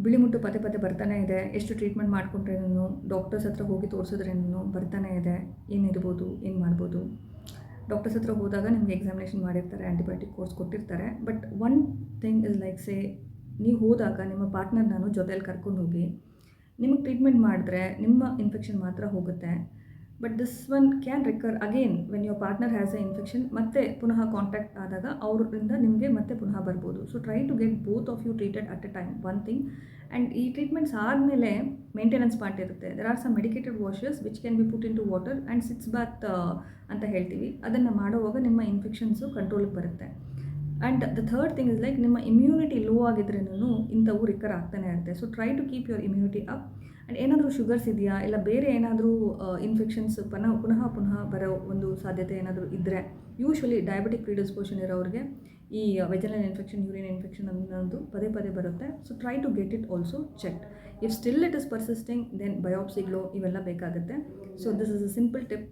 ಬಿಳಿ ಮುಟ್ಟು ಪದೇ ಪದೇ ಬರ್ತಾನೆ ಇದೆ, ಎಷ್ಟು ಟ್ರೀಟ್ಮೆಂಟ್ ಮಾಡಿಕೊಂಡ್ರೇನು, ಡಾಕ್ಟರ್ಸ್ ಹತ್ರ ಹೋಗಿ ತೋರಿಸಿದ್ರೇನು ಬರ್ತಾನೆ ಇದೆ, ಏನಿರ್ಬೋದು, ಏನು ಮಾಡ್ಬೋದು. ಡಾಕ್ಟರ್ಸ್ ಹತ್ರ ಹೋದಾಗ ನಿಮಗೆ ಎಕ್ಸಾಮಿನೇಷನ್ ಮಾಡಿರ್ತಾರೆ, ಆ್ಯಂಟಿಬಯೋಟಿಕ್ ಕೋರ್ಸ್ ಕೊಟ್ಟಿರ್ತಾರೆ. But one thing is like ಸೇ, ನೀವು ಹೋದಾಗ ನಿಮ್ಮ ಪಾರ್ಟ್ನರ್ನೂ ಜೊತೆಯಲ್ಲಿ ಕರ್ಕೊಂಡು ಹೋಗಿ. ನಿಮಗೆ ಟ್ರೀಟ್ಮೆಂಟ್ ಮಾಡಿದ್ರೆ ನಿಮ್ಮ ಇನ್ಫೆಕ್ಷನ್ ಮಾತ್ರ ಹೋಗುತ್ತೆ. But this one can recur again when your partner has a infection. ಮತ್ತೆ ಪುನಃ ಕಾಂಟ್ಯಾಕ್ಟ್ ಆದಾಗ ಅವರಿಂದ ನಿಮಗೆ ಮತ್ತೆ ಪುನಃ ಬರ್ಬೋದು. So try to get both of you treated at a time, one thing. And ಈ ಟ್ರೀಟ್ಮೆಂಟ್ಸ್ ಆದಮೇಲೆ ಮೇಂಟೆನೆನ್ಸ್ ಪಾರ್ಟ್ ಇರುತ್ತೆ. There are some medicated washes which can be put into water and sitz bath ಅಂತ ಹೇಳ್ತೀವಿ. ಅದನ್ನು ಮಾಡುವಾಗ ನಿಮ್ಮ infections ಕಂಟ್ರೋಲಿಗೆ ಬರುತ್ತೆ. And the third thing is like, ನಿಮ್ಮ ಇಮ್ಯುನಿಟಿ ಲೋ ಆಗಿದ್ರೇನು ಇಂಥವು ರಿಕರ್ ಆಗ್ತಾನೆ ಇರುತ್ತೆ. So try to keep your immunity up. And ಏನಾದರೂ ಶುಗರ್ಸ್ ಇದೆಯಾ, ಇಲ್ಲ ಬೇರೆ ಏನಾದರೂ ಇನ್ಫೆಕ್ಷನ್ಸ್ ಪುನಃ ಬರೋ ಒಂದು ಸಾಧ್ಯತೆ ಏನಾದರೂ ಇದ್ದರೆ, ಯೂಶ್ವಲಿ ಡಯಾಬಿಟಿಕ್ ಪ್ರಿಡಿಸ್ಪೋಷನ್ ಇರೋರಿಗೆ ಈ ವೆಜನಲ್ ಇನ್ಫೆಕ್ಷನ್, ಯೂರಿನ್ ಇನ್ಫೆಕ್ಷನ್ ಅನ್ನೋದು ಪದೇ ಪದೇ ಬರುತ್ತೆ. So try to get it also checked. If still it is persisting, then biopsy, ಗ್ಲೋ ಇವೆಲ್ಲ ಬೇಕಾಗುತ್ತೆ. So this is a simple tip